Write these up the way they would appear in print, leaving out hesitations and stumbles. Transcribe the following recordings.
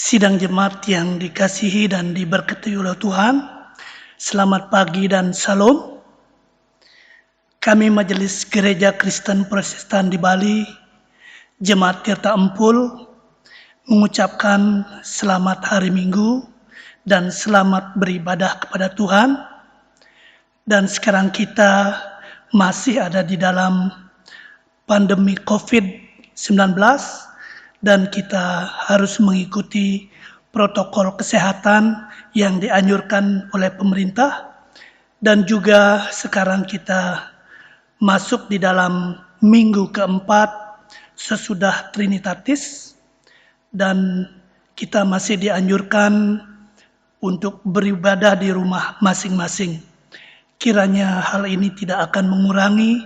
Sidang jemaat yang dikasihi dan diberkati oleh Tuhan, selamat pagi dan salam. Kami Majelis Gereja Kristen Protestan di Bali, Jemaat Tirta Empul, mengucapkan selamat hari Minggu dan selamat beribadah kepada Tuhan. Dan sekarang kita masih ada di dalam pandemi COVID-19 dan kita harus mengikuti protokol kesehatan yang dianjurkan oleh pemerintah. Dan juga sekarang kita masuk di dalam minggu keempat sesudah Trinitatis, dan kita masih dianjurkan untuk beribadah di rumah masing-masing. Kiranya hal ini tidak akan mengurangi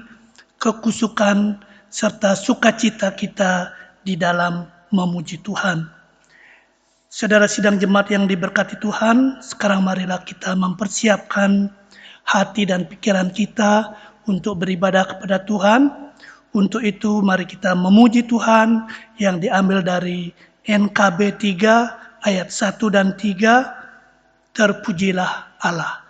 kekusukan serta sukacita kita di dalam memuji Tuhan. Saudara sidang jemaat yang diberkati Tuhan, sekarang marilah kita mempersiapkan hati dan pikiran kita untuk beribadah kepada Tuhan. Untuk itu mari kita memuji Tuhan yang diambil dari NKB 3 ayat 1 dan 3. Terpujilah Allah.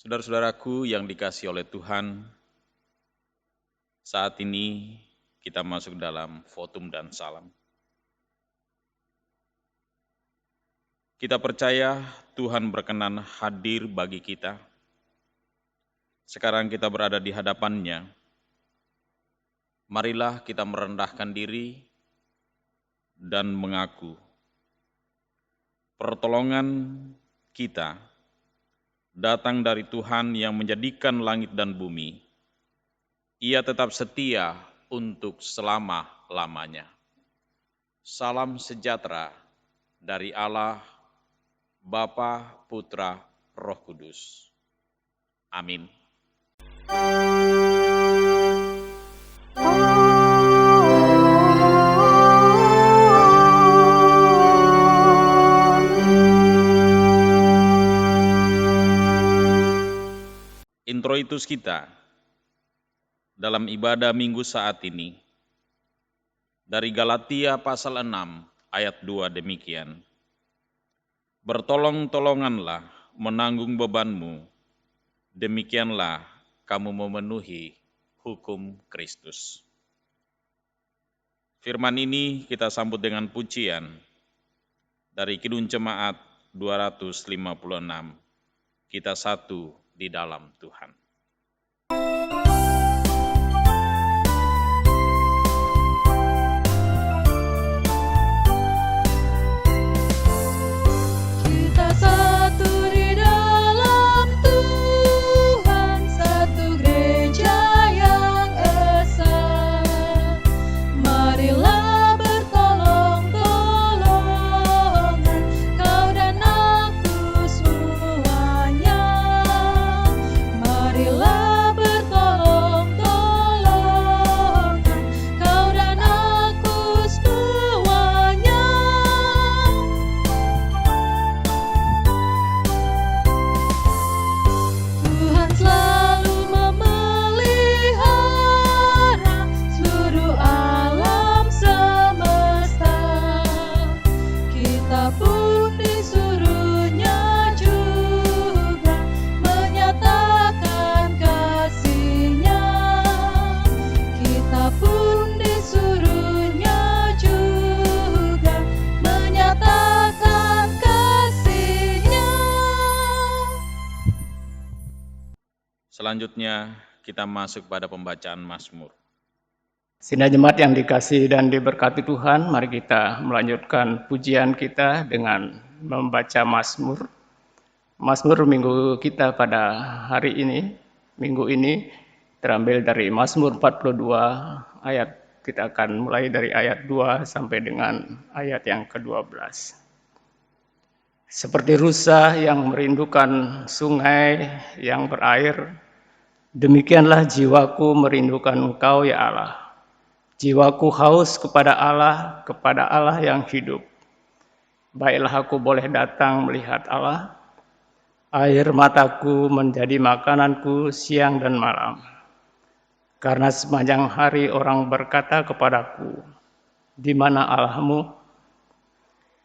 Saudara-saudaraku yang dikasihi oleh Tuhan, saat ini kita masuk dalam votum dan salam. Kita percaya Tuhan berkenan hadir bagi kita. Sekarang kita berada di hadapan-Nya. Marilah kita merendahkan diri dan mengaku pertolongan kita datang dari Tuhan yang menjadikan langit dan bumi. Ia tetap setia untuk selama-lamanya. Salam sejahtera dari Allah, Bapa, Putra, Roh Kudus. Amin. Introitus kita dalam ibadah minggu saat ini dari Galatia pasal 6 ayat 2 demikian. Bertolong-tolonganlah menanggung bebanmu, demikianlah kamu memenuhi hukum Kristus. Firman ini kita sambut dengan pujian dari Kidung Jemaat 256. Kita satu di dalam Tuhan. Kita satu di dalam Tuhan, satu gereja yang esa. Marilah bertolong Kita pun disuruhnya juga menyatakan kasih-Nya. Kita pun disuruhnya juga menyatakan kasih-Nya. Selanjutnya kita masuk pada pembacaan Mazmur. Sidang jemaat yang dikasihi dan diberkati Tuhan, mari kita melanjutkan pujian kita dengan membaca Mazmur. Mazmur minggu kita pada hari ini, minggu ini terambil dari Mazmur 42 ayat. Kita akan mulai dari ayat 2 sampai dengan ayat yang ke-12. Seperti rusa yang merindukan sungai yang berair, demikianlah jiwaku merindukan Engkau ya Allah. Jiwaku haus kepada Allah yang hidup. Baiklah aku boleh datang melihat Allah. Air mataku menjadi makananku siang dan malam. Karena sepanjang hari orang berkata kepadaku, di mana Allahmu?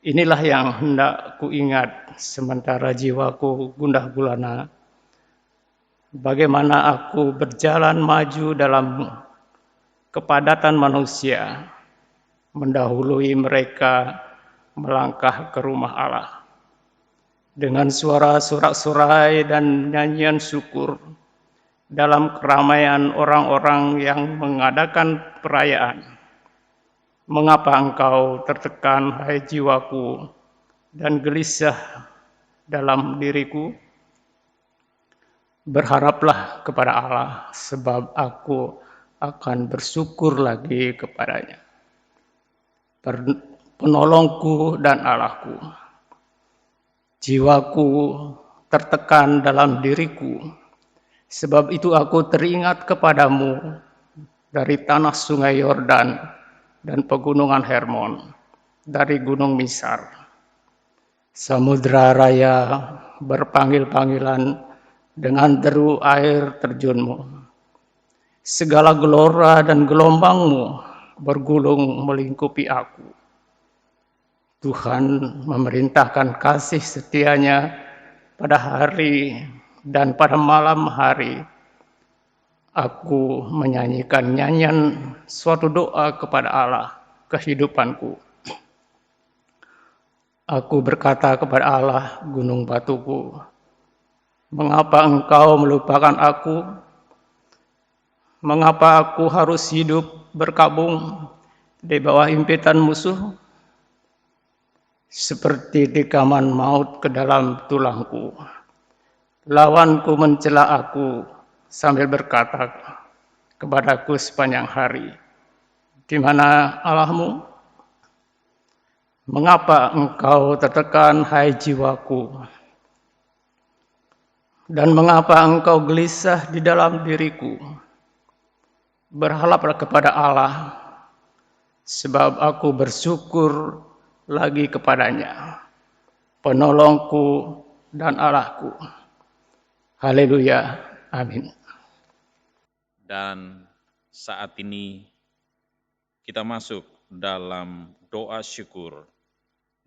Inilah yang hendak kuingat sementara jiwaku gundah gulana. Bagaimana aku berjalan maju dalam kepadatan manusia, mendahului mereka melangkah ke rumah Allah. Dengan suara sorak-sorai dan nyanyian syukur, dalam keramaian orang-orang yang mengadakan perayaan. Mengapa engkau tertekan, hai jiwaku, dan gelisah dalam diriku? Berharaplah kepada Allah, sebab aku akan bersyukur lagi kepadanya. Penolongku dan Allahku. Jiwaku tertekan dalam diriku, sebab itu aku teringat kepadamu dari tanah sungai Yordan dan pegunungan Hermon, dari gunung Misar. Samudra raya berpanggil-panggilan dengan deru air terjunmu. Segala gelora dan gelombangmu bergulung melingkupi aku. Tuhan memerintahkan kasih setianya pada hari dan pada malam hari. Aku menyanyikan nyanyian suatu doa kepada Allah kehidupanku. Aku berkata kepada Allah, gunung batuku, mengapa engkau melupakan aku? Mengapa aku harus hidup berkabung di bawah impitan musuh? Seperti tikaman maut ke dalam tulangku. Lawanku mencela aku sambil berkata kepadaku sepanjang hari, di mana Allahmu? Mengapa engkau tertekan, hai jiwaku? Dan mengapa engkau gelisah di dalam diriku? Berharaplah kepada Allah, sebab aku bersyukur lagi kepadanya, penolongku dan Allahku. Haleluya, amin. Dan saat ini kita masuk dalam doa syukur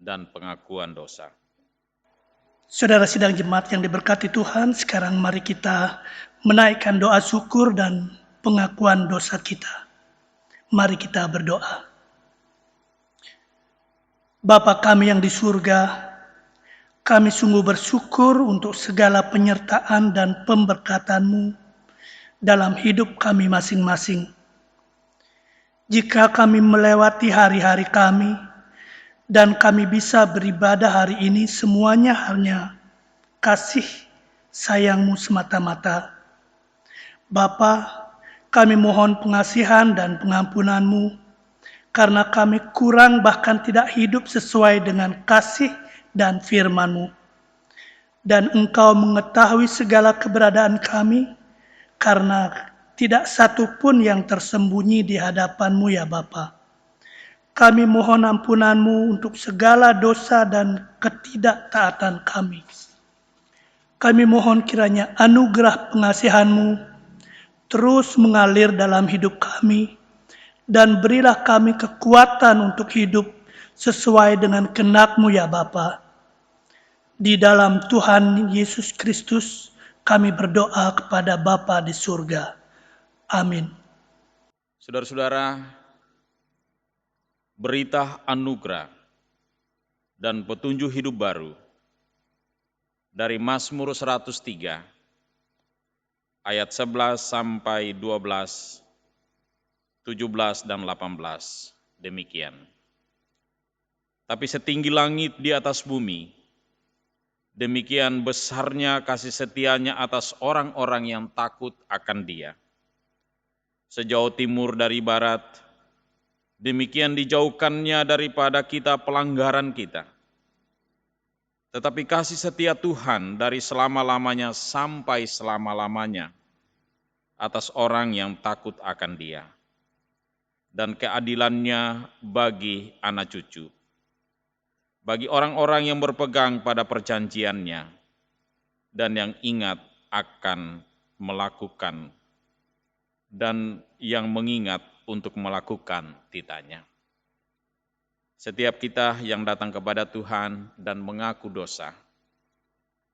dan pengakuan dosa. Saudara sidang jemaat yang diberkati Tuhan, sekarang mari kita menaikkan doa syukur dan pengakuan dosa kita. Mari kita berdoa. Bapa kami yang di surga, kami sungguh bersyukur untuk segala penyertaan dan pemberkatan-Mu dalam hidup kami masing-masing. Jika kami melewati hari-hari kami, dan kami bisa beribadah hari ini, semuanya hanya kasih sayang-Mu semata-mata. Bapa, kami mohon pengasihan dan pengampunan-Mu, karena kami kurang bahkan tidak hidup sesuai dengan kasih dan firman-Mu. Dan Engkau mengetahui segala keberadaan kami, karena tidak satu pun yang tersembunyi di hadapan-Mu ya Bapa. Kami mohon ampunan-Mu untuk segala dosa dan ketidaktaatan kami. Kami mohon kiranya anugerah pengasihan-Mu terus mengalir dalam hidup kami, dan berilah kami kekuatan untuk hidup sesuai dengan kehendak-Mu ya Bapa. Di dalam Tuhan Yesus Kristus kami berdoa kepada Bapa di surga. Amin. Saudara-saudara, berita anugerah dan petunjuk hidup baru dari Mazmur 103 ayat 11 sampai 12, 17 dan 18. Demikian. Tapi setinggi langit di atas bumi, demikian besarnya kasih setianya atas orang-orang yang takut akan Dia. Sejauh timur dari barat, demikian dijauhkannya daripada kita pelanggaran kita. Tetapi kasih setia Tuhan dari selama-lamanya sampai selama-lamanya atas orang yang takut akan Dia, dan keadilannya bagi anak cucu, bagi orang-orang yang berpegang pada perjanjiannya dan yang ingat akan melakukan dan yang mengingat untuk melakukan titanya. Setiap kita yang datang kepada Tuhan dan mengaku dosa,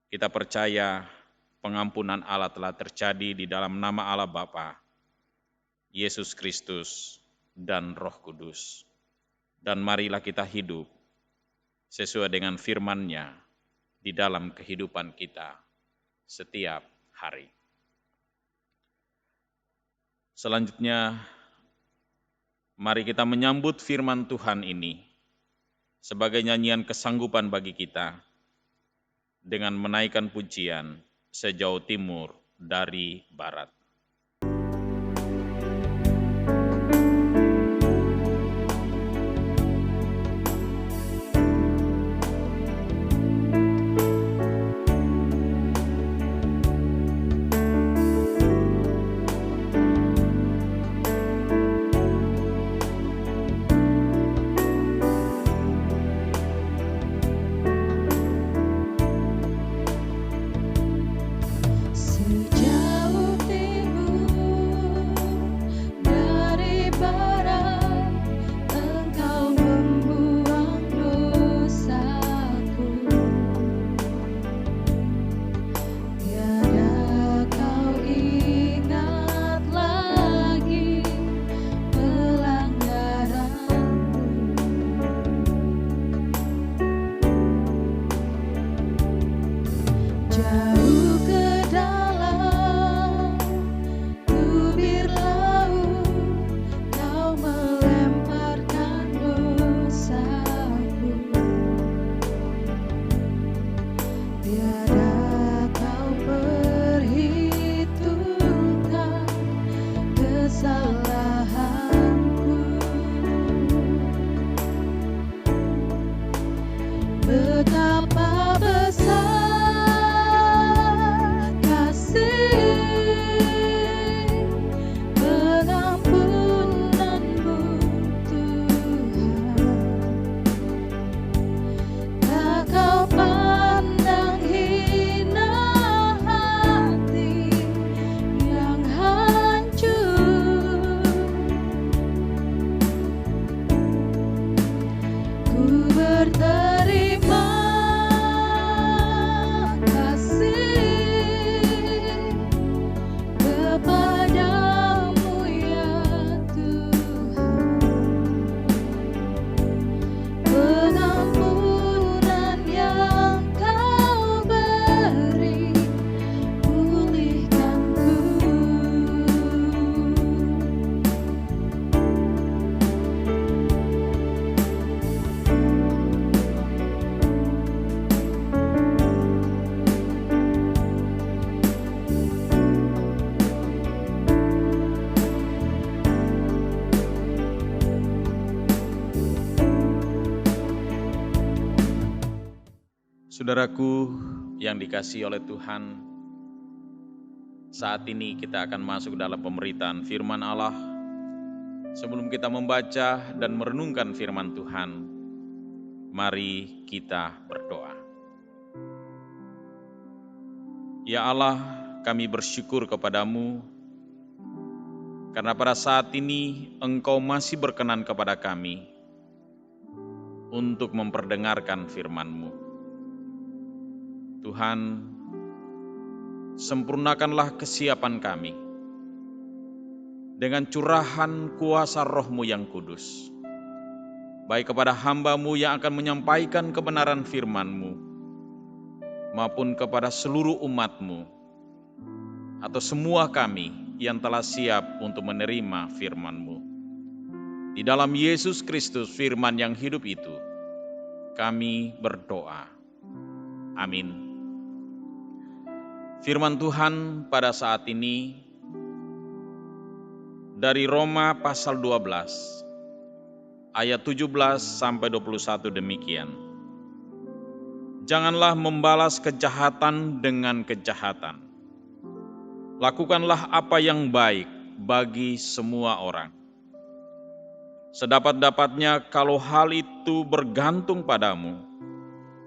kita percaya pengampunan Allah telah terjadi di dalam nama Allah Bapa, Yesus Kristus, dan Roh Kudus. Dan marilah kita hidup sesuai dengan firman-Nya di dalam kehidupan kita setiap hari. Selanjutnya, mari kita menyambut firman Tuhan ini sebagai nyanyian kesanggupan bagi kita dengan menaikkan pujian sejauh timur dari barat. Sejauh timur dari barat, Engkau membuang dosaku. Tiada Kau ingat lagi pelanggaranku. Jauh ke dalam tubir laut, Kau melemparkan dosaku. Tiada Kau perhitungkan kesalahanku. Betapa besar kasih pengampunanmu, Tuhan. Tak Kau pandang hina hati yang hancur. Ku berterima kasih kepadamu ya Tuhan. Pengampunan yang Kau beri, pulihkanku. Saudaraku yang dikasihi oleh Tuhan, saat ini kita akan masuk dalam pemberitaan firman Allah. Sebelum kita membaca dan merenungkan firman Tuhan, mari kita berdoa. Ya Allah, kami bersyukur kepadamu, karena pada saat ini Engkau masih berkenan kepada kami, untuk memperdengarkan firman-Mu. Tuhan, sempurnakanlah kesiapan kami dengan curahan kuasa Roh-Mu yang kudus, baik kepada hamba-Mu yang akan menyampaikan kebenaran firman-Mu, maupun kepada seluruh umat-Mu, atau semua kami yang telah siap untuk menerima firman-Mu. Di dalam Yesus Kristus, firman yang hidup itu, kami berdoa. Amin. Firman Tuhan pada saat ini dari Roma pasal 12, ayat 17 sampai 21 demikian. Janganlah membalas kejahatan dengan kejahatan. Lakukanlah apa yang baik bagi semua orang. Sedapat-dapatnya kalau hal itu bergantung padamu,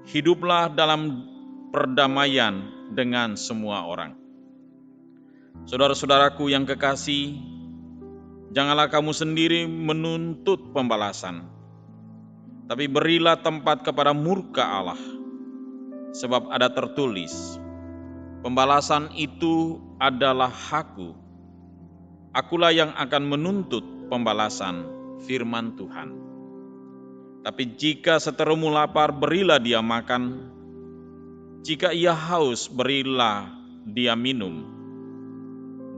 hiduplah dalam perdamaian dengan semua orang. Saudara-saudaraku yang kekasih, janganlah kamu sendiri menuntut pembalasan, tapi berilah tempat kepada murka Allah. Sebab ada tertulis, pembalasan itu adalah Hakku. Akulah yang akan menuntut pembalasan, firman Tuhan. Tapi jika seterumu lapar, berilah dia makan. Jika ia haus, berilah dia minum.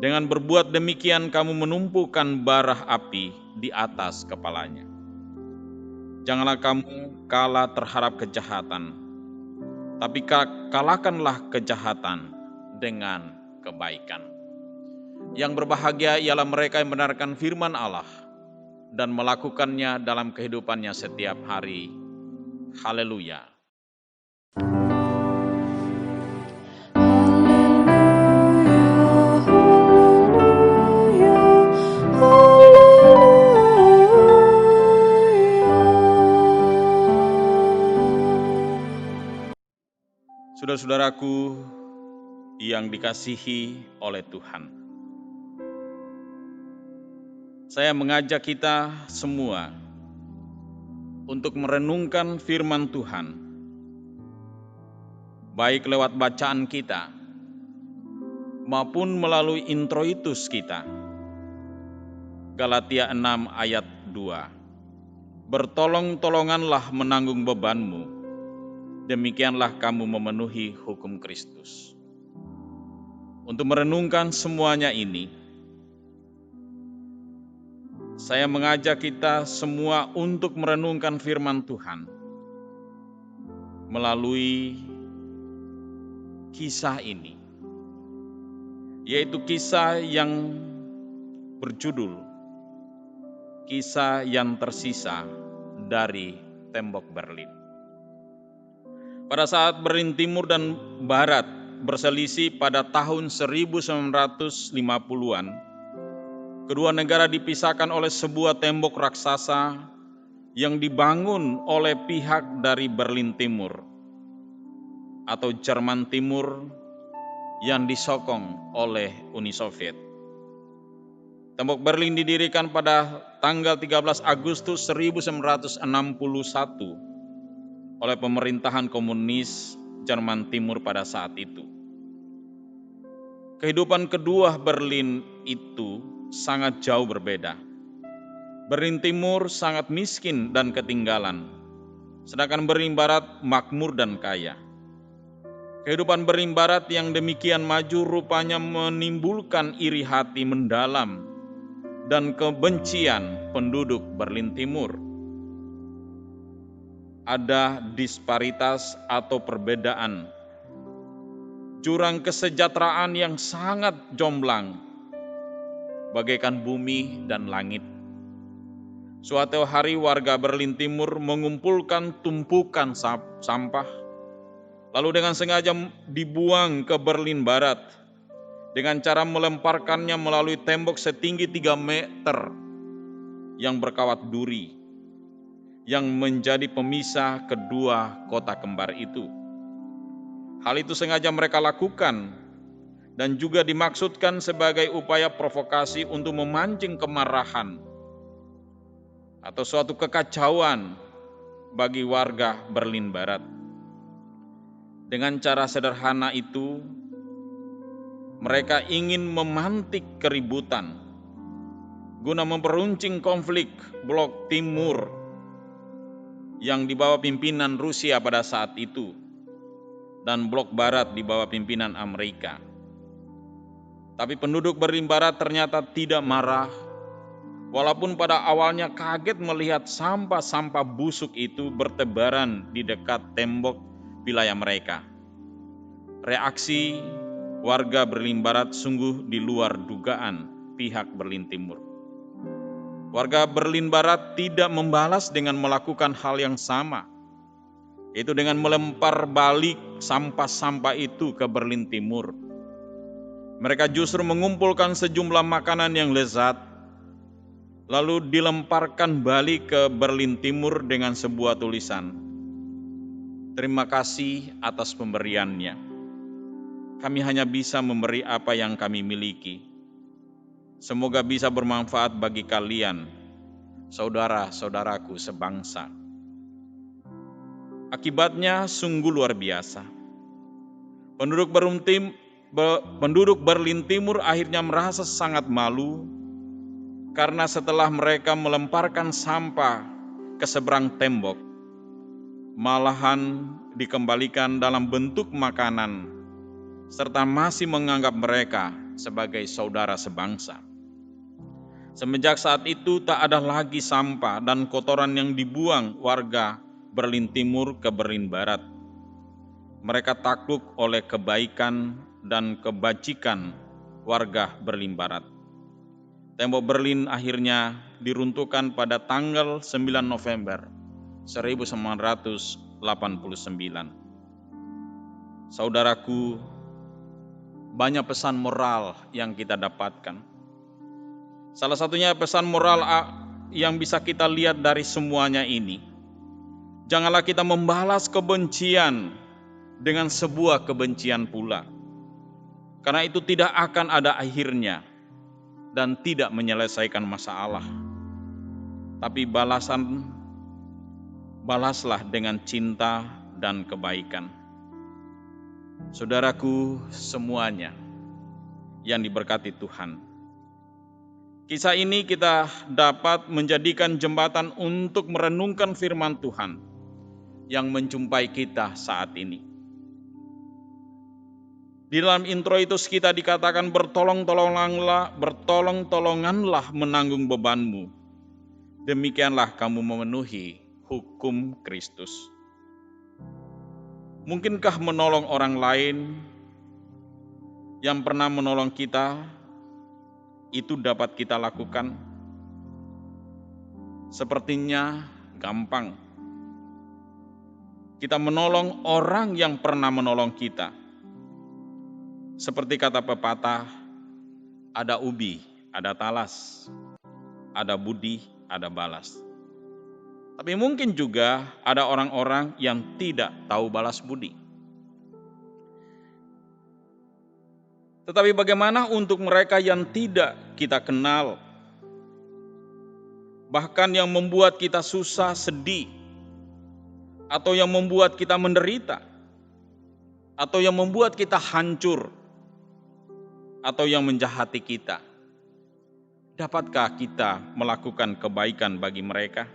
Dengan berbuat demikian, kamu menumpukan bara api di atas kepalanya. Janganlah kamu kalah terhadap kejahatan, tapi kalahkanlah kejahatan dengan kebaikan. Yang berbahagia ialah mereka yang mendengarkan firman Allah dan melakukannya dalam kehidupannya setiap hari. Haleluya. Saudara-saudaraku yang dikasihi oleh Tuhan, saya mengajak kita semua untuk merenungkan firman Tuhan, baik lewat bacaan kita maupun melalui introitus kita. Galatia 6 ayat 2. Bertolong-tolonganlah menanggung bebanmu, demikianlah kamu memenuhi hukum Kristus. Untuk merenungkan semuanya ini, saya mengajak kita semua untuk merenungkan firman Tuhan melalui kisah ini, yaitu kisah yang berjudul Kisah yang Tersisa dari Tembok Berlin. Pada saat Berlin Timur dan Barat berselisih pada tahun 1950-an, kedua negara dipisahkan oleh sebuah tembok raksasa yang dibangun oleh pihak dari Berlin Timur atau Jerman Timur yang disokong oleh Uni Soviet. Tembok Berlin didirikan pada tanggal 13 Agustus 1961 oleh pemerintahan komunis Jerman Timur pada saat itu. Kehidupan kedua Berlin itu sangat jauh berbeda. Berlin Timur sangat miskin dan ketinggalan, sedangkan Berlin Barat makmur dan kaya. Kehidupan Berlin Barat yang demikian maju rupanya menimbulkan iri hati mendalam dan kebencian penduduk Berlin Timur. Ada disparitas atau perbedaan, jurang kesejahteraan yang sangat jomplang, bagaikan bumi dan langit. Suatu hari warga Berlin Timur mengumpulkan tumpukan sampah, lalu dengan sengaja dibuang ke Berlin Barat dengan cara melemparkannya melalui tembok setinggi 3 meter yang berkawat duri, yang menjadi pemisah kedua kota kembar itu. Hal itu sengaja mereka lakukan dan juga dimaksudkan sebagai upaya provokasi untuk memancing kemarahan atau suatu kekacauan bagi warga Berlin Barat. Dengan cara sederhana itu, mereka ingin memantik keributan guna memperuncing konflik Blok Timur yang di bawah pimpinan Rusia pada saat itu dan Blok Barat di bawah pimpinan Amerika. Tapi penduduk Berlin Barat ternyata tidak marah, walaupun pada awalnya kaget melihat sampah-sampah busuk itu bertebaran di dekat tembok wilayah mereka. Reaksi warga Berlin Barat sungguh di luar dugaan pihak Berlin Timur. Warga Berlin Barat tidak membalas dengan melakukan hal yang sama, yaitu dengan melempar balik sampah-sampah itu ke Berlin Timur. Mereka justru mengumpulkan sejumlah makanan yang lezat, lalu dilemparkan balik ke Berlin Timur dengan sebuah tulisan, "Terima kasih atas pemberiannya. Kami hanya bisa memberi apa yang kami miliki. Semoga bisa bermanfaat bagi kalian, saudara-saudaraku sebangsa." Akibatnya sungguh luar biasa. Penduduk Berlin Timur akhirnya merasa sangat malu karena setelah mereka melemparkan sampah ke seberang tembok, malahan dikembalikan dalam bentuk makanan serta masih menganggap mereka sebagai saudara sebangsa. Semenjak saat itu tak ada lagi sampah dan kotoran yang dibuang warga Berlin Timur ke Berlin Barat. Mereka takluk oleh kebaikan dan kebajikan warga Berlin Barat. Tembok Berlin akhirnya diruntuhkan pada tanggal 9 November 1989. Saudaraku, banyak pesan moral yang kita dapatkan. Salah satunya pesan moral yang bisa kita lihat dari semuanya ini. Janganlah kita membalas kebencian dengan sebuah kebencian pula. Karena itu tidak akan ada akhirnya dan tidak menyelesaikan masalah. Tapi balaslah dengan cinta dan kebaikan. Saudaraku semuanya yang diberkati Tuhan. Kisah ini kita dapat menjadikan jembatan untuk merenungkan firman Tuhan yang menjumpai kita saat ini. Di dalam intro itu kita dikatakan bertolong-tolonganlah menanggung bebanmu. Demikianlah kamu memenuhi hukum Kristus. Mungkinkah menolong orang lain yang pernah menolong kita itu dapat kita lakukan? Sepertinya gampang. Kita menolong orang yang pernah menolong kita. Seperti kata pepatah, ada ubi, ada talas, ada budi, ada balas. Tapi mungkin juga ada orang-orang yang tidak tahu balas budi. Tetapi bagaimana untuk mereka yang tidak kita kenal, bahkan yang membuat kita susah, sedih, atau yang membuat kita menderita, atau yang membuat kita hancur, atau yang menjahati kita? Dapatkah kita melakukan kebaikan bagi mereka?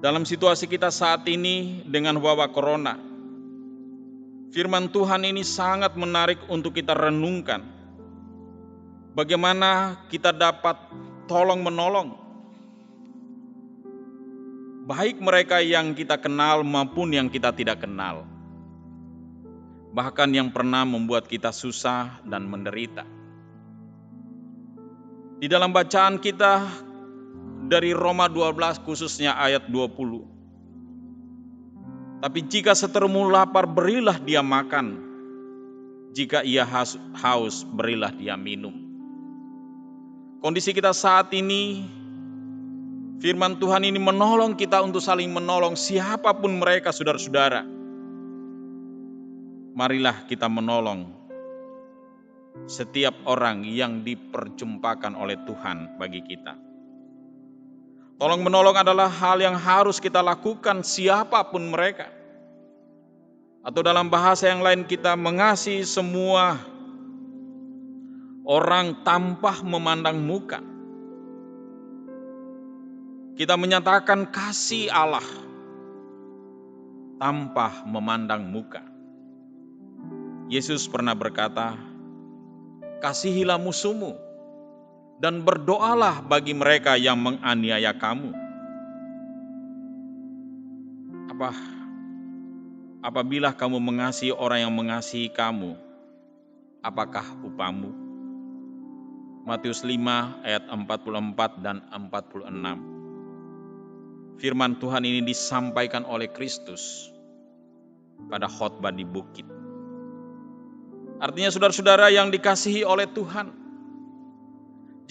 Dalam situasi kita saat ini dengan wabah corona, firman Tuhan ini sangat menarik untuk kita renungkan. Bagaimana kita dapat tolong-menolong, baik mereka yang kita kenal maupun yang kita tidak kenal, bahkan yang pernah membuat kita susah dan menderita. Di dalam bacaan kita dari Roma 12 khususnya ayat 20. Tapi jika seterumu lapar, berilah dia makan. Jika ia haus, berilah dia minum. Kondisi kita saat ini, firman Tuhan ini menolong kita untuk saling menolong siapapun mereka, saudara-saudara. Marilah kita menolong setiap orang yang diperjumpakan oleh Tuhan bagi kita. Tolong menolong adalah hal yang harus kita lakukan siapapun mereka. Atau dalam bahasa yang lain, kita mengasihi semua orang tanpa memandang muka. Kita menyatakan kasih Allah tanpa memandang muka. Yesus pernah berkata, "Kasihilah musuhmu dan berdoalah bagi mereka yang menganiaya kamu." Apabila kamu mengasihi orang yang mengasihi kamu, apakah upamu? Matius 5 ayat 44 dan 46. Firman Tuhan ini disampaikan oleh Kristus pada khotbah di bukit. Artinya saudara-saudara yang dikasihi oleh Tuhan,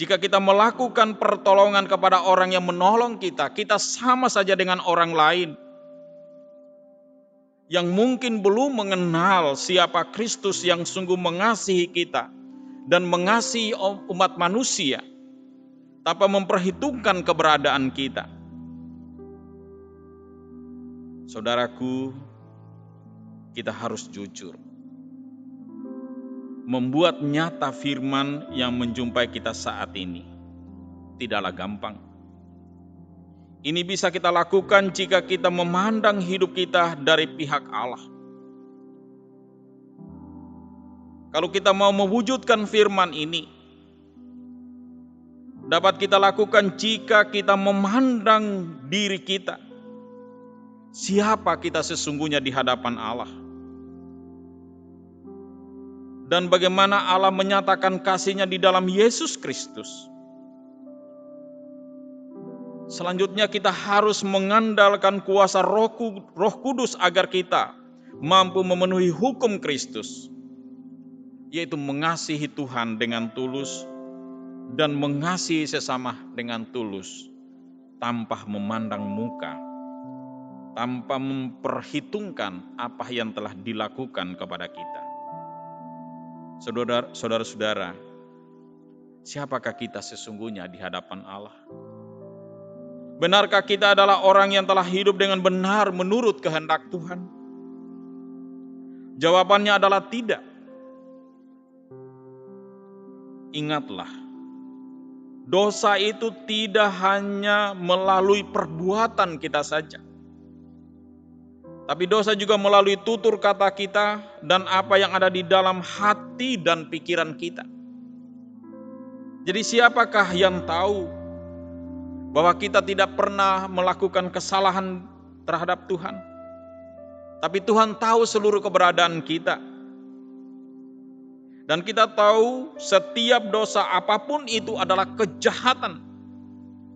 jika kita melakukan pertolongan kepada orang yang menolong kita, kita sama saja dengan orang lain yang mungkin belum mengenal siapa Kristus yang sungguh mengasihi kita dan mengasihi umat manusia tanpa memperhitungkan keberadaan kita. Saudaraku, kita harus jujur. Membuat nyata firman yang menjumpai kita saat ini tidaklah gampang. Ini bisa kita lakukan jika kita memandang hidup kita dari pihak Allah. Kalau kita mau mewujudkan firman ini, dapat kita lakukan jika kita memandang diri kita. Siapa kita sesungguhnya di hadapan Allah? Dan bagaimana Allah menyatakan kasih-Nya di dalam Yesus Kristus. Selanjutnya kita harus mengandalkan kuasa Roh Kudus agar kita mampu memenuhi hukum Kristus, yaitu mengasihi Tuhan dengan tulus dan mengasihi sesama dengan tulus, tanpa memandang muka, tanpa memperhitungkan apa yang telah dilakukan kepada kita. Saudara-saudara, siapakah kita sesungguhnya di hadapan Allah? Benarkah kita adalah orang yang telah hidup dengan benar menurut kehendak Tuhan? Jawabannya adalah tidak. Ingatlah, dosa itu tidak hanya melalui perbuatan kita saja, tapi dosa juga melalui tutur kata kita dan apa yang ada di dalam hati dan pikiran kita. Jadi siapakah yang tahu bahwa kita tidak pernah melakukan kesalahan terhadap Tuhan? Tapi Tuhan tahu seluruh keberadaan kita. Dan kita tahu setiap dosa apapun itu adalah kejahatan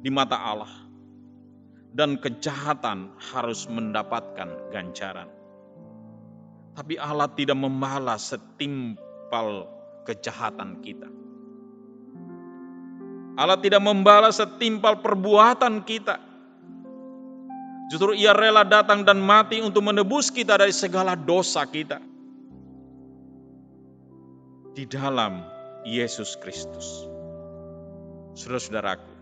di mata Allah. Dan kejahatan harus mendapatkan ganjaran. Tapi Allah tidak membalas setimpal kejahatan kita. Allah tidak membalas setimpal perbuatan kita. Justru Ia rela datang dan mati untuk menebus kita dari segala dosa kita. Di dalam Yesus Kristus. Saudara-saudaraku,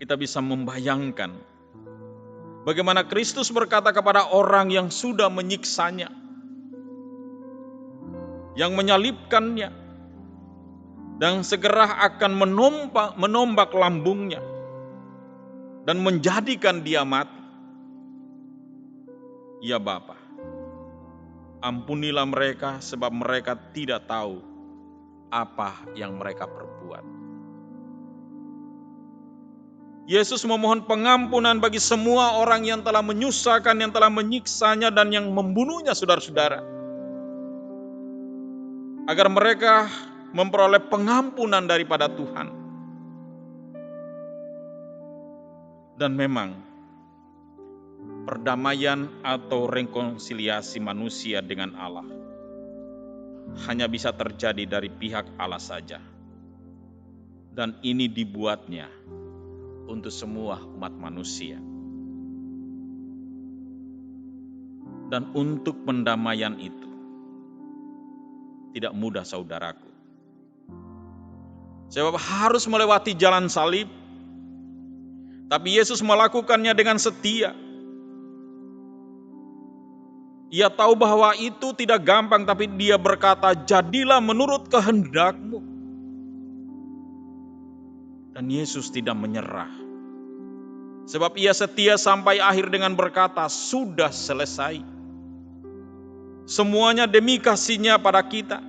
kita bisa membayangkan bagaimana Kristus berkata kepada orang yang sudah menyiksanya, yang menyalibkannya, dan segera akan menombak lambungnya dan menjadikan dia mati. Ya Bapa, ampunilah mereka sebab mereka tidak tahu apa yang mereka perbuat. Yesus memohon pengampunan bagi semua orang yang telah menyusahkan, yang telah menyiksanya dan yang membunuhnya, saudara-saudara. Agar mereka memperoleh pengampunan daripada Tuhan. Dan memang perdamaian atau rekonsiliasi manusia dengan Allah hanya bisa terjadi dari pihak Allah saja. Dan ini dibuatnya untuk semua umat manusia. Dan untuk pendamaian itu tidak mudah, saudaraku. Sebab harus melewati jalan salib, Tapi Yesus melakukannya dengan setia. Ia tahu bahwa itu tidak gampang, tapi dia berkata, jadilah menurut kehendak-Mu. Dan Yesus tidak menyerah. Sebab ia setia sampai akhir dengan berkata, sudah selesai. Semuanya demi kasih-Nya pada kita.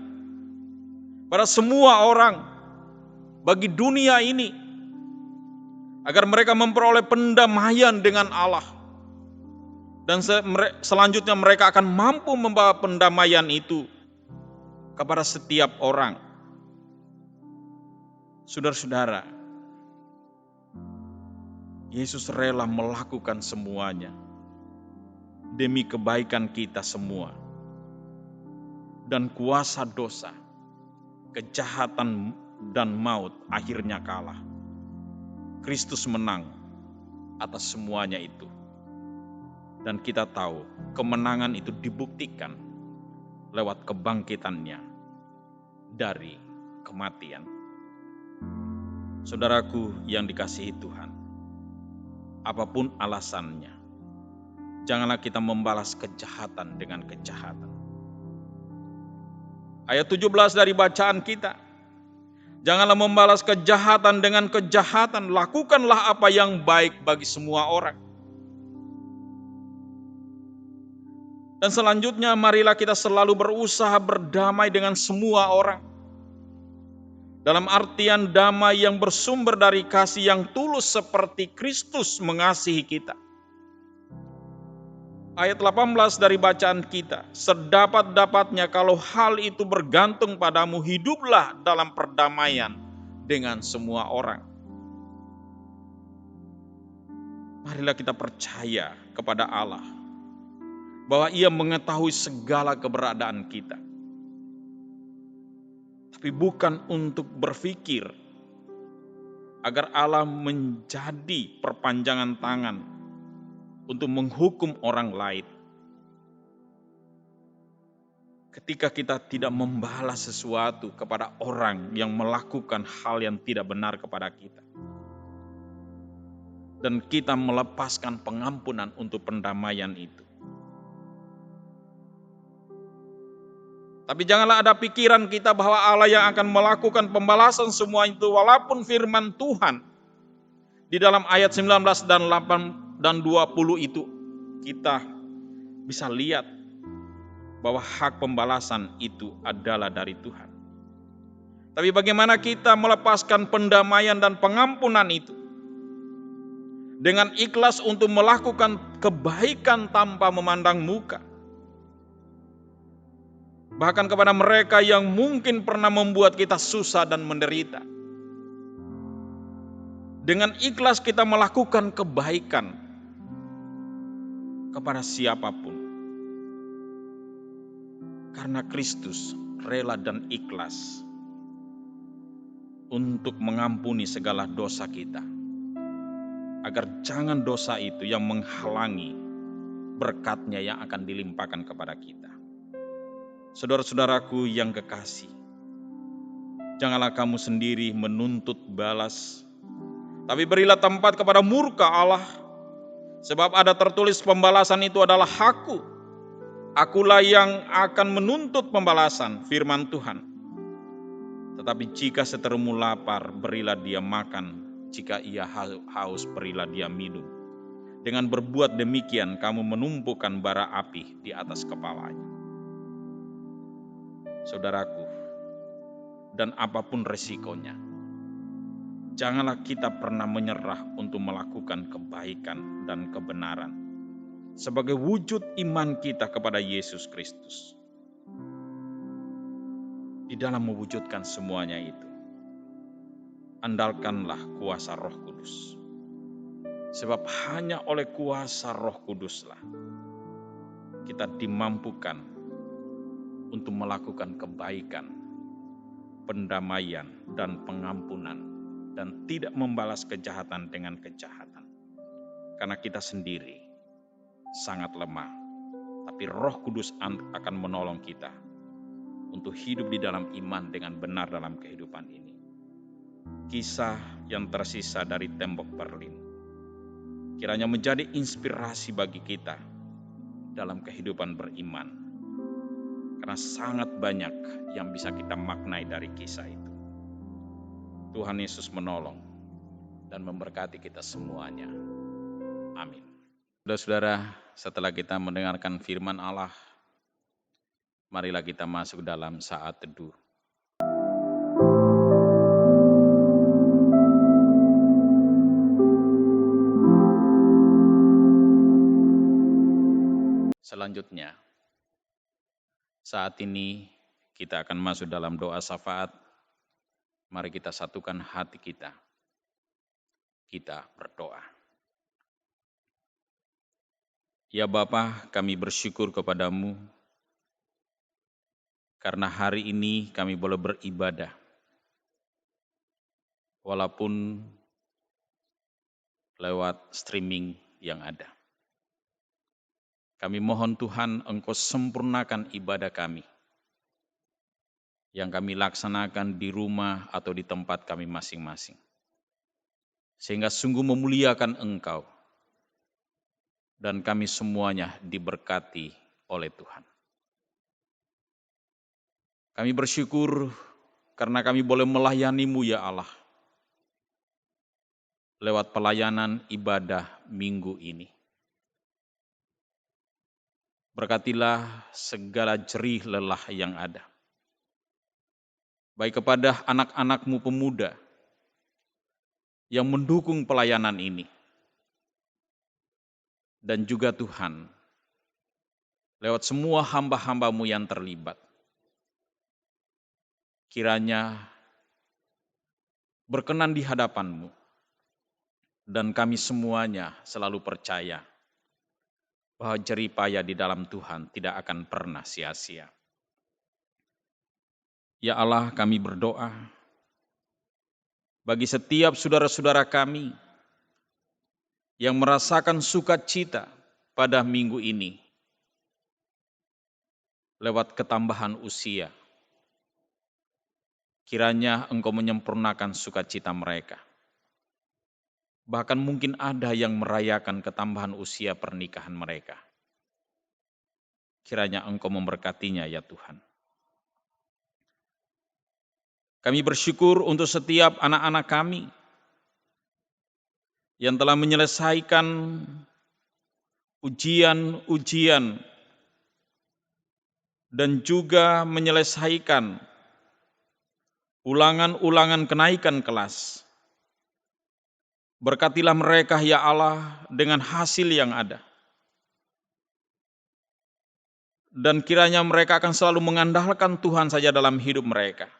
Pada semua orang. Bagi dunia ini. Agar mereka memperoleh pendamaian dengan Allah. Dan selanjutnya mereka akan mampu membawa pendamaian itu kepada setiap orang. Saudara-saudara, Yesus rela melakukan semuanya demi kebaikan kita semua. Dan kuasa dosa, kejahatan dan maut akhirnya kalah. Kristus menang atas semuanya itu. Dan kita tahu kemenangan itu dibuktikan lewat kebangkitan-Nya dari kematian. Saudaraku yang dikasihi Tuhan, apapun alasannya, janganlah kita membalas kejahatan dengan kejahatan. Ayat 17 dari bacaan kita, janganlah membalas kejahatan dengan kejahatan, lakukanlah apa yang baik bagi semua orang. Dan selanjutnya marilah kita selalu berusaha berdamai dengan semua orang. Dalam artian damai yang bersumber dari kasih yang tulus seperti Kristus mengasihi kita. Ayat 18 dari bacaan kita, sedapat-dapatnya kalau hal itu bergantung padamu, hiduplah dalam perdamaian dengan semua orang. Marilah kita percaya kepada Allah, bahwa Ia mengetahui segala keberadaan kita. Tapi bukan untuk berpikir agar Allah menjadi perpanjangan tangan untuk menghukum orang lain. Ketika kita tidak membalas sesuatu kepada orang yang melakukan hal yang tidak benar kepada kita. Dan kita melepaskan pengampunan untuk pendamaian itu. Tapi janganlah ada pikiran kita bahwa Allah yang akan melakukan pembalasan semua itu, walaupun firman Tuhan di dalam ayat 19 dan 20 itu kita bisa lihat bahwa hak pembalasan itu adalah dari Tuhan. Tapi bagaimana kita melepaskan pendamaian dan pengampunan itu dengan ikhlas untuk melakukan kebaikan tanpa memandang muka. Bahkan kepada mereka yang mungkin pernah membuat kita susah dan menderita. Dengan ikhlas kita melakukan kebaikan kepada siapapun. Karena Kristus rela dan ikhlas untuk mengampuni segala dosa kita. Agar jangan dosa itu yang menghalangi berkat-Nya yang akan dilimpahkan kepada kita. Saudara-saudaraku yang kekasih, janganlah kamu sendiri menuntut balas, tapi berilah tempat kepada murka Allah, sebab ada tertulis pembalasan itu adalah Hakku. Akulah yang akan menuntut pembalasan, firman Tuhan. Tetapi jika seterumu lapar, berilah dia makan, jika ia haus, berilah dia minum. Dengan berbuat demikian, kamu menumpukan bara api di atas kepalanya. Saudaraku, dan apapun resikonya, janganlah kita pernah menyerah untuk melakukan kebaikan dan kebenaran sebagai wujud iman kita kepada Yesus Kristus. Di dalam mewujudkan semuanya itu, andalkanlah kuasa Roh Kudus. Sebab hanya oleh kuasa Roh Kuduslah kita dimampukan untuk melakukan kebaikan, pendamaian, dan pengampunan, dan tidak membalas kejahatan dengan kejahatan. Karena kita sendiri sangat lemah, tapi Roh Kudus akan menolong kita untuk hidup di dalam iman dengan benar dalam kehidupan ini. Kisah yang tersisa dari tembok Berlin kiranya menjadi inspirasi bagi kita dalam kehidupan beriman. Karena sangat banyak yang bisa kita maknai dari kisah itu. Tuhan Yesus menolong dan memberkati kita semuanya. Amin. Saudara-saudara, setelah kita mendengarkan firman Allah, marilah kita masuk dalam saat teduh. Selanjutnya, saat ini kita akan masuk dalam doa syafaat. Mari kita satukan hati kita. Kita berdoa. Ya Bapa, kami bersyukur kepadamu karena hari ini kami boleh beribadah. Walaupun lewat streaming yang ada. Kami mohon Tuhan Engkau sempurnakan ibadah kami. Yang kami laksanakan di rumah atau di tempat kami masing-masing. Sehingga sungguh memuliakan Engkau. Dan kami semuanya diberkati oleh Tuhan. Kami bersyukur karena kami boleh melayani-Mu ya Allah. Lewat pelayanan ibadah minggu ini. Berkatilah segala jerih lelah yang ada. Baik kepada anak-anak-Mu pemuda yang mendukung pelayanan ini. Dan juga Tuhan, lewat semua hamba-hamba-Mu yang terlibat. Kiranya berkenan di hadapan-Mu. Dan kami semuanya selalu percaya bahwa jerih payah di dalam Tuhan tidak akan pernah sia-sia. Ya Allah, kami berdoa bagi setiap saudara-saudara kami yang merasakan sukacita pada minggu ini lewat ketambahan usia. Kiranya Engkau menyempurnakan sukacita mereka. Bahkan mungkin ada yang merayakan ketambahan usia pernikahan mereka. Kiranya Engkau memberkatinya ya Tuhan. Kami bersyukur untuk setiap anak-anak kami yang telah menyelesaikan ujian-ujian dan juga menyelesaikan ulangan-ulangan kenaikan kelas. Berkatilah mereka ya Allah dengan hasil yang ada. Dan kiranya mereka akan selalu mengandalkan Tuhan saja dalam hidup mereka.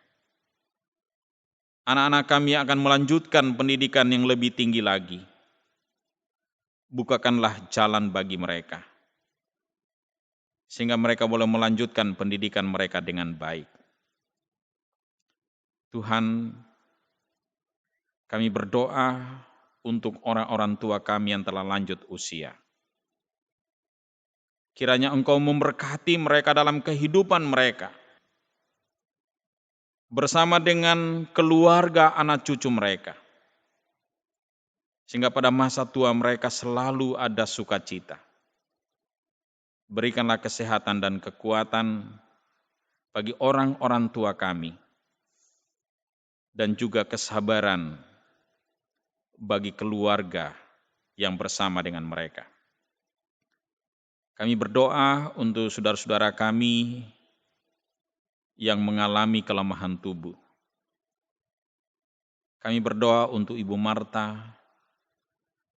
Anak-anak kami akan melanjutkan pendidikan yang lebih tinggi lagi. Bukakanlah jalan bagi mereka. Sehingga mereka boleh melanjutkan pendidikan mereka dengan baik. Tuhan, kami berdoa untuk orang-orang tua kami yang telah lanjut usia. Kiranya Engkau memberkati mereka dalam kehidupan mereka. Bersama dengan keluarga anak cucu mereka. Sehingga pada masa tua mereka selalu ada sukacita. Berikanlah kesehatan dan kekuatan bagi orang-orang tua kami. Dan juga kesabaran bagi keluarga yang bersama dengan mereka. Kami berdoa untuk saudara-saudara kami yang mengalami kelemahan tubuh. Kami berdoa untuk Ibu Marta.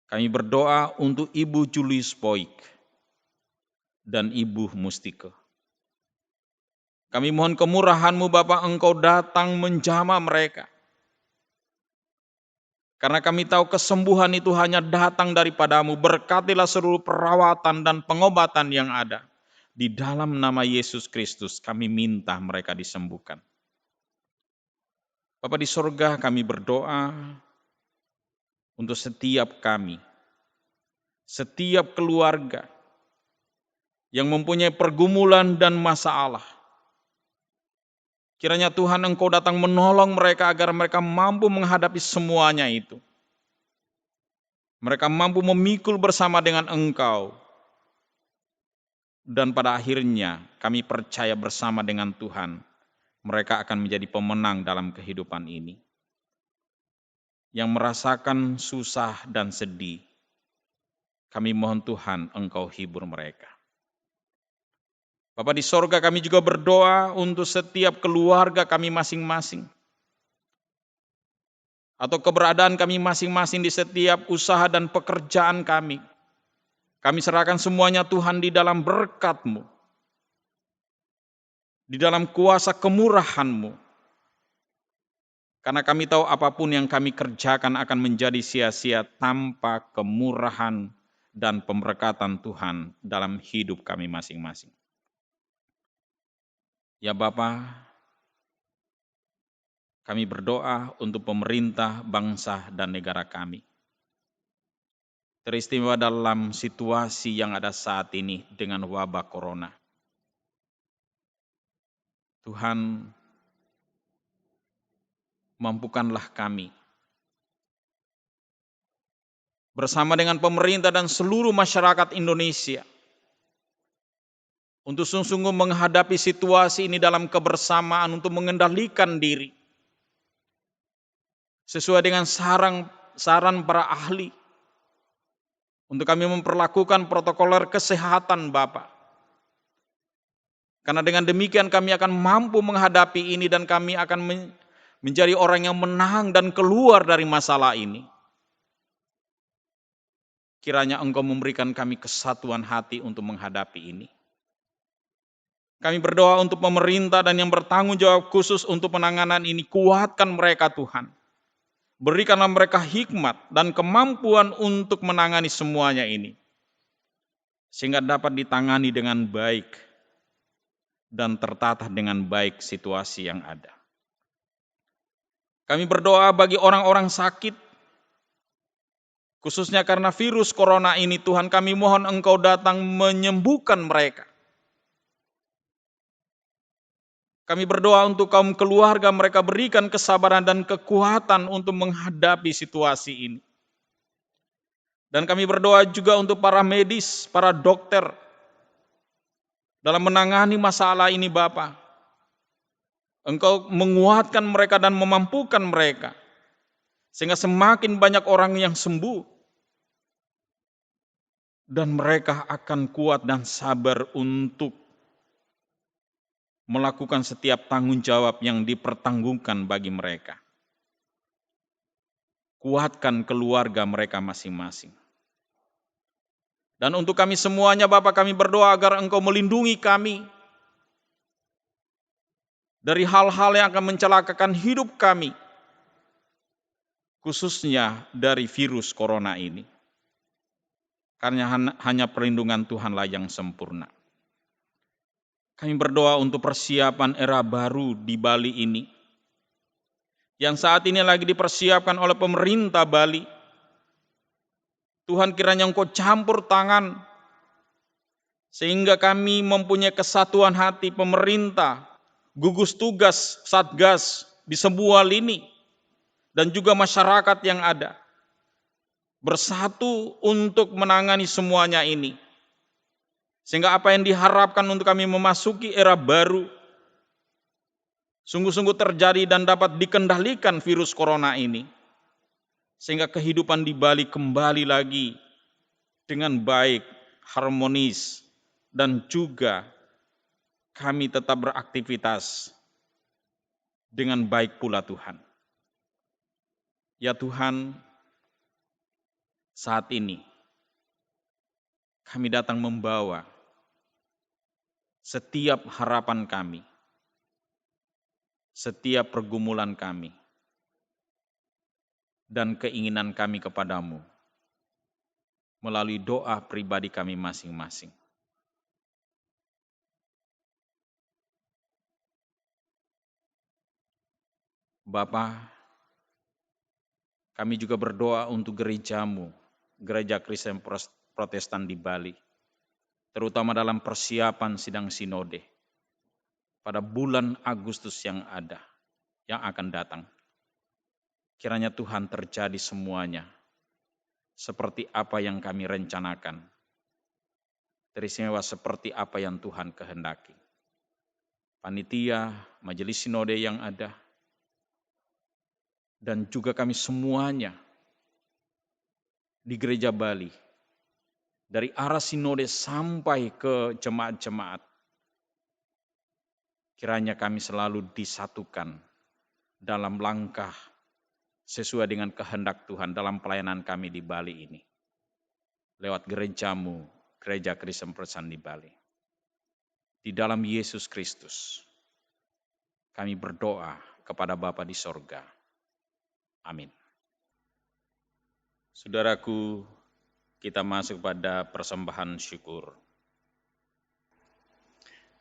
Kami berdoa untuk Ibu Julius Poik dan Ibu Mustike. Kami mohon kemurahan-Mu Bapa, Engkau datang menjamah mereka. Karena kami tahu kesembuhan itu hanya datang daripada-Mu. Berkatilah seluruh perawatan dan pengobatan yang ada. Di dalam nama Yesus Kristus kami minta mereka disembuhkan. Bapa di sorga, kami berdoa untuk setiap kami, setiap keluarga yang mempunyai pergumulan dan masalah. Kiranya Tuhan Engkau datang menolong mereka agar mereka mampu menghadapi semuanya itu. Mereka mampu memikul bersama dengan Engkau. Dan pada akhirnya kami percaya bersama dengan Tuhan, mereka akan menjadi pemenang dalam kehidupan ini. Yang merasakan susah dan sedih, kami mohon Tuhan Engkau hibur mereka. Bapa di sorga, kami juga berdoa untuk setiap keluarga kami masing-masing. Atau keberadaan kami masing-masing di setiap usaha dan pekerjaan kami. Kami serahkan semuanya Tuhan di dalam berkat-Mu. Di dalam kuasa kemurahan-Mu. Karena kami tahu apapun yang kami kerjakan akan menjadi sia-sia tanpa kemurahan dan pemberkatan Tuhan dalam hidup kami masing-masing. Ya Bapa, kami berdoa untuk pemerintah, bangsa, dan negara kami. Teristimewa dalam situasi yang ada saat ini dengan wabah corona. Tuhan, mampukanlah kami bersama dengan pemerintah dan seluruh masyarakat Indonesia untuk sungguh-sungguh menghadapi situasi ini dalam kebersamaan untuk mengendalikan diri. Sesuai dengan saran para ahli. Untuk kami memperlakukan protokol kesehatan Bapak. Karena dengan demikian kami akan mampu menghadapi ini dan kami akan menjadi orang yang menang dan keluar dari masalah ini. Kiranya Engkau memberikan kami kesatuan hati untuk menghadapi ini. Kami berdoa untuk pemerintah dan yang bertanggung jawab khusus untuk penanganan ini. Kuatkan mereka Tuhan. Berikanlah mereka hikmat dan kemampuan untuk menangani semuanya ini. Sehingga dapat ditangani dengan baik dan tertata dengan baik situasi yang ada. Kami berdoa bagi orang-orang sakit. Khususnya karena virus corona ini Tuhan, kami mohon Engkau datang menyembuhkan mereka. Kami berdoa untuk kaum keluarga mereka, berikan kesabaran dan kekuatan untuk menghadapi situasi ini. Dan kami berdoa juga untuk para medis, para dokter dalam menangani masalah ini Bapa. Engkau menguatkan mereka dan memampukan mereka. Sehingga semakin banyak orang yang sembuh. Dan mereka akan kuat dan sabar untuk melakukan setiap tanggung jawab yang dipertanggungkan bagi mereka. Kuatkan keluarga mereka masing-masing. Dan untuk kami semuanya Bapak, kami berdoa agar Engkau melindungi kami dari hal-hal yang akan mencelakakan hidup kami, khususnya dari virus corona ini. Karena hanya perlindungan Tuhanlah yang sempurna. Kami berdoa untuk persiapan era baru di Bali ini. Yang saat ini lagi dipersiapkan oleh pemerintah Bali. Tuhan kiranya Engkau campur tangan. Sehingga kami mempunyai kesatuan hati pemerintah, gugus tugas, satgas di sebuah lini. Dan juga masyarakat yang ada. Bersatu untuk menangani semuanya ini. Sehingga apa yang diharapkan untuk kami memasuki era baru, sungguh-sungguh terjadi dan dapat dikendalikan virus corona ini. Sehingga kehidupan di Bali kembali lagi dengan baik, harmonis, dan juga kami tetap beraktivitas dengan baik pula Tuhan. Ya Tuhan, saat ini kami datang membawa setiap harapan kami, setiap pergumulan kami, dan keinginan kami kepadamu melalui doa pribadi kami masing-masing. Bapa, kami juga berdoa untuk gerejamu, Gereja Kristen Protestan di Bali, terutama dalam persiapan sidang sinode pada bulan Agustus yang akan datang. Kiranya Tuhan terjadi semuanya seperti apa yang kami rencanakan, teristimewa seperti apa yang Tuhan kehendaki. Panitia, majelis sinode yang ada, dan juga kami semuanya di Gereja Bali, dari arah sinode sampai ke jemaat-jemaat, kiranya kami selalu disatukan dalam langkah sesuai dengan kehendak Tuhan dalam pelayanan kami di Bali ini. Lewat gerejamu, Gereja Kristen Protestan di Bali. Di dalam Yesus Kristus, kami berdoa kepada Bapa di sorga. Amin. Saudaraku, kita masuk pada persembahan syukur.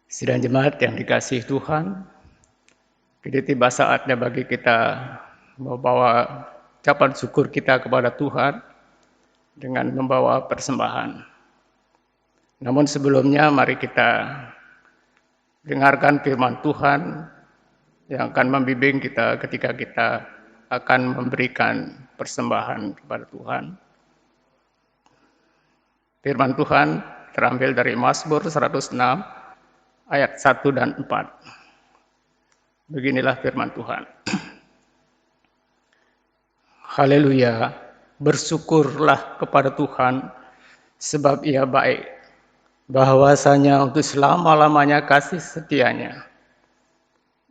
Sidang jemaat yang dikasihi Tuhan, kini tiba saatnya bagi kita membawa ucapan syukur kita kepada Tuhan dengan membawa persembahan. Namun sebelumnya mari kita dengarkan firman Tuhan yang akan membimbing kita ketika kita akan memberikan persembahan kepada Tuhan. Firman Tuhan terambil dari Mazmur 106 ayat 1 dan 4. Beginilah firman Tuhan. Haleluya, bersyukurlah kepada Tuhan sebab Ia baik, bahwasanya untuk selama-lamanya kasih setianya.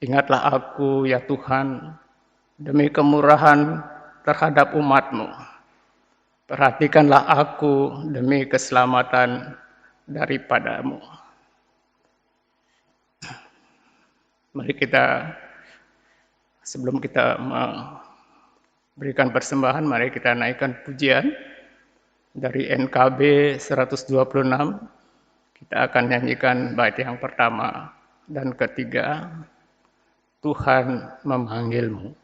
Ingatlah aku ya Tuhan, demi kemurahan terhadap umat-Mu. Perhatikanlah aku demi keselamatan daripada-Mu. Mari kita, sebelum kita memberikan persembahan, mari kita naikkan pujian dari NKB 126. Kita akan nyanyikan bait yang pertama dan ketiga, Tuhan memanggilmu.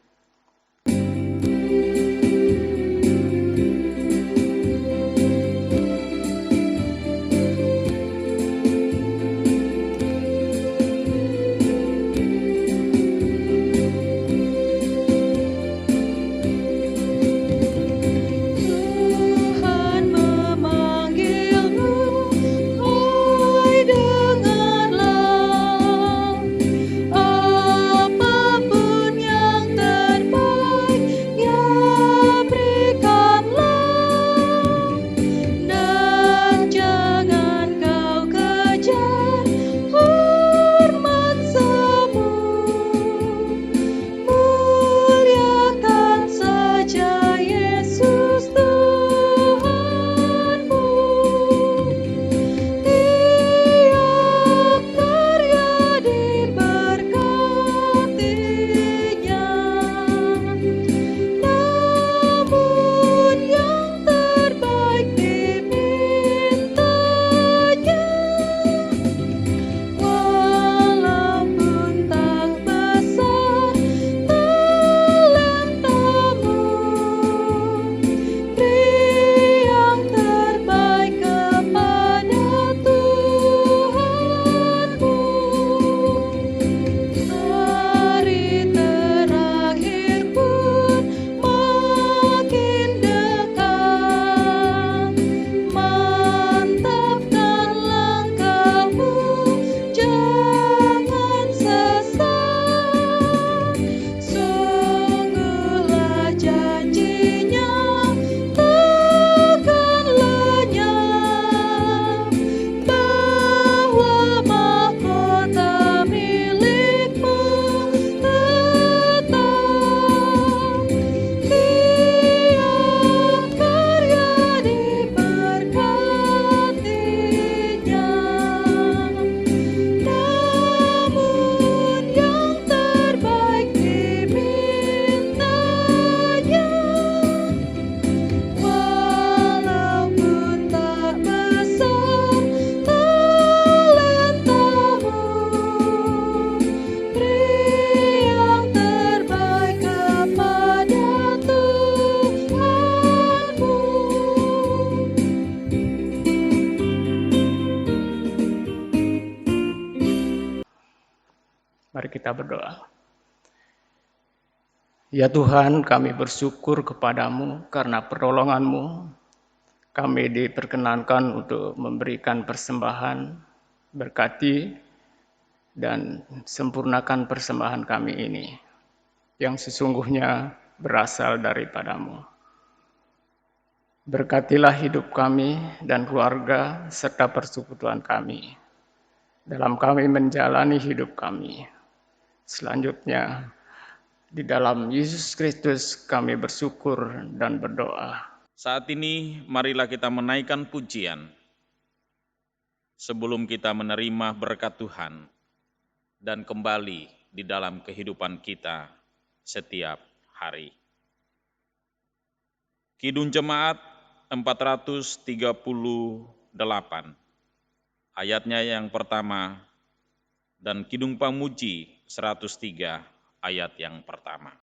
Mari kita berdoa. Ya Tuhan, kami bersyukur kepadamu karena pertolongan-Mu kami diperkenankan untuk memberikan persembahan, berkati dan sempurnakan persembahan kami ini yang sesungguhnya berasal daripadamu. Berkatilah hidup kami dan keluarga serta persekutuan kami dalam kami menjalani hidup kami. Selanjutnya, di dalam Yesus Kristus kami bersyukur dan berdoa. Saat ini marilah kita menaikkan pujian sebelum kita menerima berkat Tuhan dan kembali di dalam kehidupan kita setiap hari. Kidung Jemaat 438, ayatnya yang pertama, dan Kidung Pamuji 103, ayat yang pertama.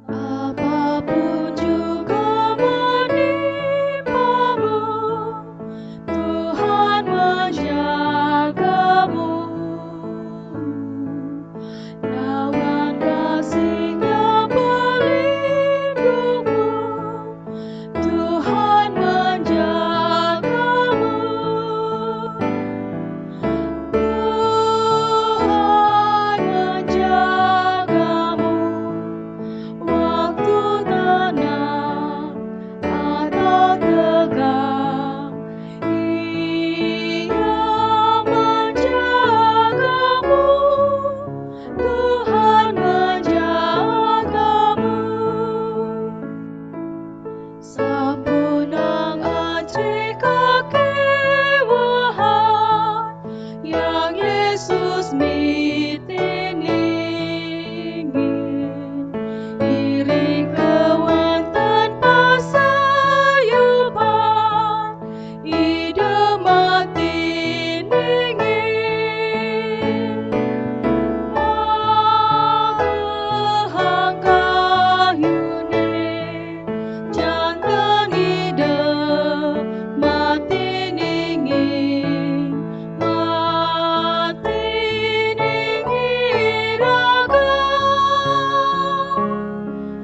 Apapun juga menimpamu, Tuhan menjagamu. Naungan kasih-Nya pelindungmu, Tuhan menjagamu. Tuhan menjagamu waktu tenang atau tegang. Ia menjagamu, Tuhan menjagamu. Sampunang aji kekewahan yang Yesus mitiningin, iri kewanten pasayupan, ide mati ningin. Magehang kayune, janten ide mati ningin, mati ningin raga,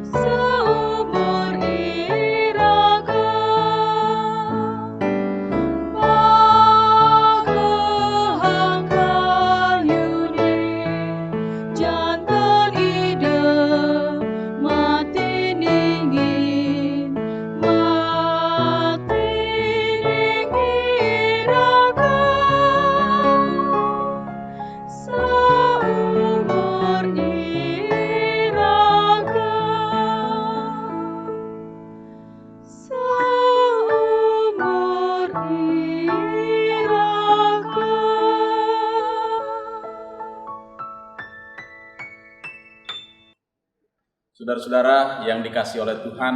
seumur iraga. Magehang kayune, janten ide mati ningin, mati ningin raga, seumur iraga, seumur iraga. Saudara-saudara yang dikasihi oleh Tuhan,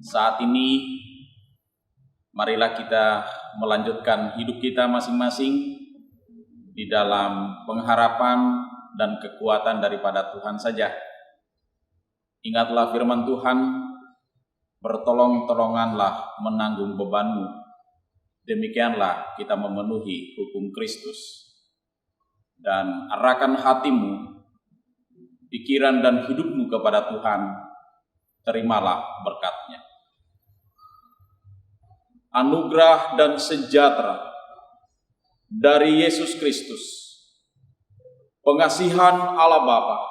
saat ini marilah kita melanjutkan hidup kita masing-masing di dalam pengharapan dan kekuatan daripada Tuhan saja. Ingatlah firman Tuhan, bertolong-tolonganlah menanggung bebanmu, demikianlah kita memenuhi hukum Kristus. Dan arahkan hatimu, pikiran dan hidupmu kepada Tuhan, terimalah berkat-Nya. Anugerah dan sejahtera dari Yesus Kristus, pengasihan Allah Bapa,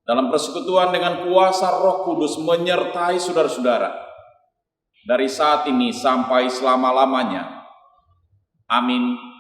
dalam persekutuan dengan kuasa Roh Kudus menyertai saudara-saudara dari saat ini sampai selama-lamanya. Amin.